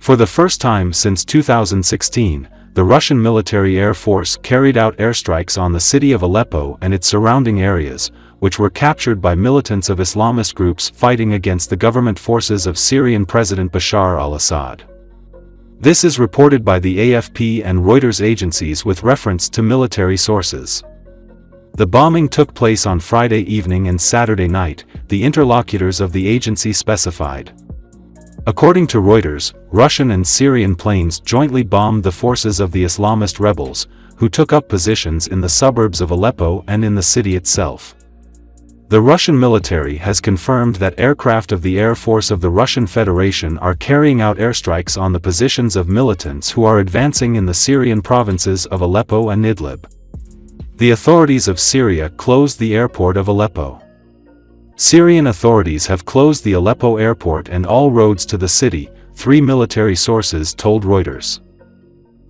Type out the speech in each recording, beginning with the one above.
For the first time since 2016, the Russian military air force carried out airstrikes on the city of Aleppo and its surrounding areas, which were captured by militants of Islamist groups fighting against the government forces of Syrian President Bashar al-Assad. This is reported by the AFP and Reuters agencies with reference to military sources. The bombing took place on Friday evening and Saturday night, the interlocutors of the agency specified. According to Reuters, Russian and Syrian planes jointly bombed the forces of the Islamist rebels, who took up positions in the suburbs of Aleppo and in the city itself. The Russian military has confirmed that aircraft of the Air Force of the Russian Federation are carrying out airstrikes on the positions of militants who are advancing in the Syrian provinces of Aleppo and Idlib. The authorities of Syria closed the airport of Aleppo. Syrian authorities have closed the Aleppo airport and all roads to the city, 3 military sources told Reuters.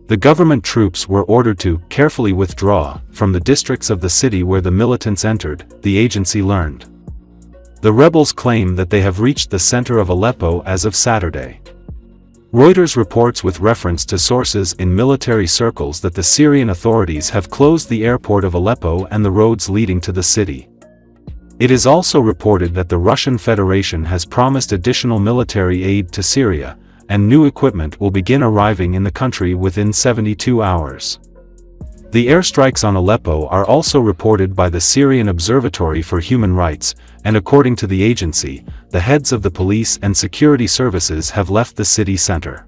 The government troops were ordered to carefully withdraw from the districts of the city where the militants entered, the agency learned. The rebels claim that they have reached the center of Aleppo as of Saturday. Reuters reports with reference to sources in military circles that the Syrian authorities have closed the airport of Aleppo and the roads leading to the city. It is also reported that the Russian Federation has promised additional military aid to Syria, and new equipment will begin arriving in the country within 72 hours. The airstrikes on Aleppo are also reported by the Syrian Observatory for Human Rights, and according to the agency, the heads of the police and security services have left the city center.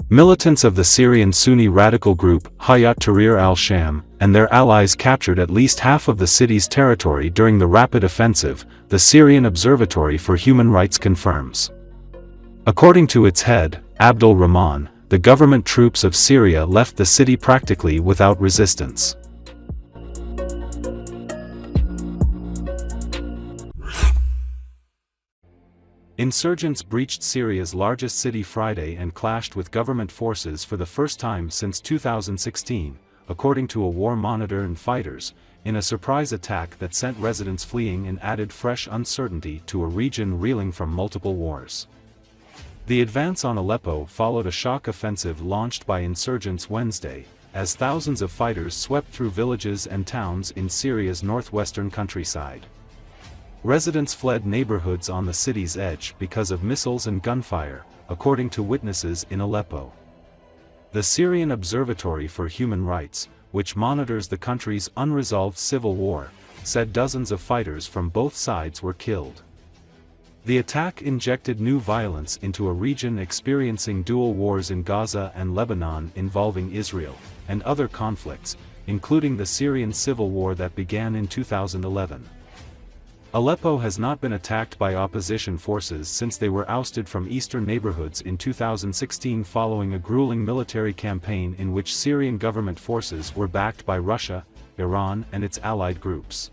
Militants of the Syrian Sunni radical group Hayat Tahrir al-Sham and their allies captured at least half of the city's territory during the rapid offensive, the Syrian Observatory for Human Rights confirms. According to its head, Abdul Rahman, the government troops of Syria left the city practically without resistance. Insurgents breached Syria's largest city Friday and clashed with government forces for the first time since 2016, according to a war monitor and fighters, in a surprise attack that sent residents fleeing and added fresh uncertainty to a region reeling from multiple wars. The advance on Aleppo followed a shock offensive launched by insurgents Wednesday, as thousands of fighters swept through villages and towns in Syria's northwestern countryside. Residents fled neighborhoods on the city's edge because of missiles and gunfire, according to witnesses in Aleppo. The Syrian Observatory for Human Rights, which monitors the country's unresolved civil war, said dozens of fighters from both sides were killed. The attack injected new violence into a region experiencing dual wars in Gaza and Lebanon involving Israel, and other conflicts, including the Syrian civil war that began in 2011. Aleppo has not been attacked by opposition forces since they were ousted from eastern neighborhoods in 2016 following a grueling military campaign in which Syrian government forces were backed by Russia, Iran and its allied groups.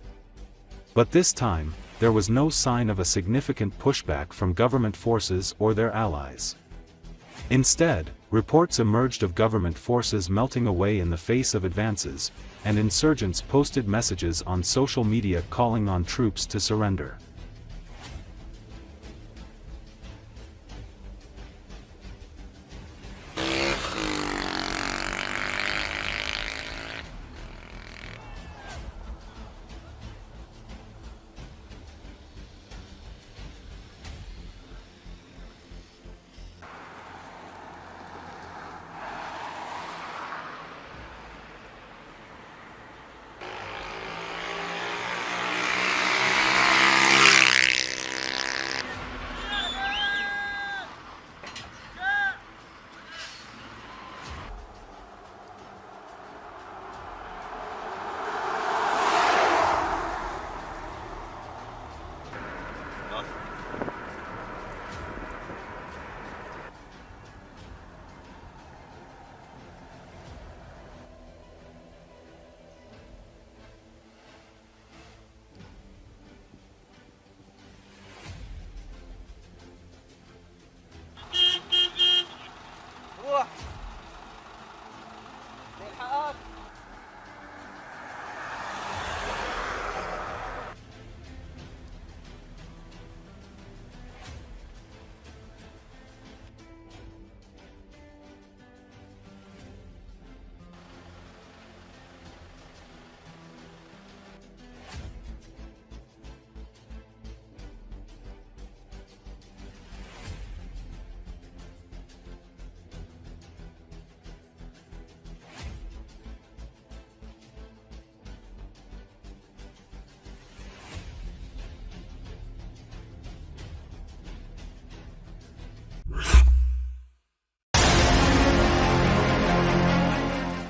But this time, there was no sign of a significant pushback from government forces or their allies. Instead, reports emerged of government forces melting away in the face of advances, and insurgents posted messages on social media calling on troops to surrender.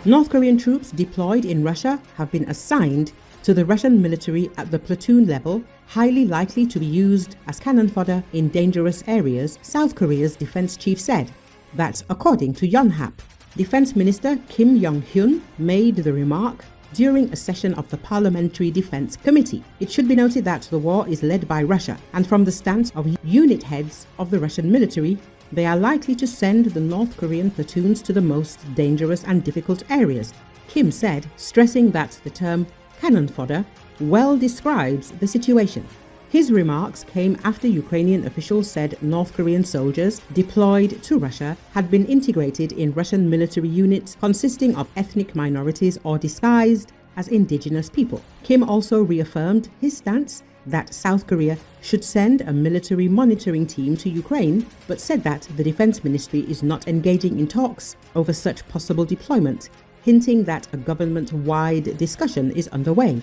North Korean troops deployed in Russia have been assigned to the Russian military at the platoon level, highly likely to be used as cannon fodder in dangerous areas, South Korea's defense chief said. That's according to Yonhap. Defense Minister Kim Yong-hyun made the remark during a session of the Parliamentary Defense Committee. It should be noted that the war is led by Russia, and from the stance of unit heads of the Russian military, they are likely to send the North Korean platoons to the most dangerous and difficult areas, Kim said, stressing that the term cannon fodder well describes the situation. His remarks came after Ukrainian officials said North Korean soldiers deployed to Russia had been integrated in Russian military units consisting of ethnic minorities or disguised as indigenous people. Kim also reaffirmed his stance that South Korea should send a military monitoring team to Ukraine, but said that the Defense Ministry is not engaging in talks over such possible deployment, hinting that a government-wide discussion is underway.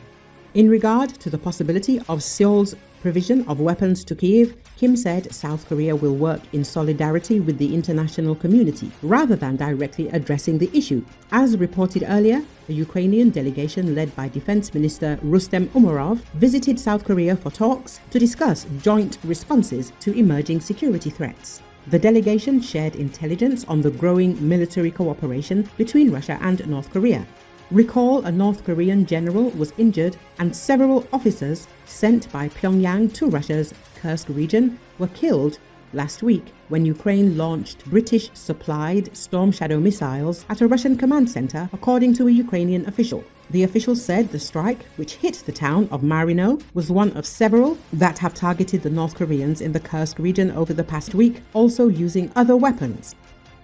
In regard to the possibility of Seoul's provision of weapons to Kyiv, Kim said South Korea will work in solidarity with the international community rather than directly addressing the issue. As reported earlier, a Ukrainian delegation led by Defense Minister Rustem Umerov visited South Korea for talks to discuss joint responses to emerging security threats. The delegation shared intelligence on the growing military cooperation between Russia and North Korea. Recall a North Korean general was injured and several officers sent by Pyongyang to Russia's Kursk region were killed last week when Ukraine launched British-supplied Storm Shadow missiles at a Russian command center, according to a Ukrainian official. The official said the strike, which hit the town of Marino, was one of several that have targeted the North Koreans in the Kursk region over the past week, also using other weapons.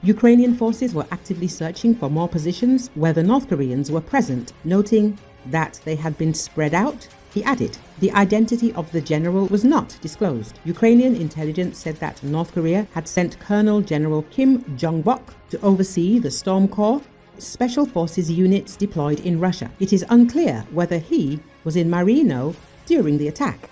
Ukrainian forces were actively searching for more positions where the North Koreans were present, noting that they had been spread out. He added, the identity of the general was not disclosed. Ukrainian intelligence said that North Korea had sent Colonel General Kim Jong-bok to oversee the Storm Corps Special Forces units deployed in Russia. It is unclear whether he was in Marino during the attack.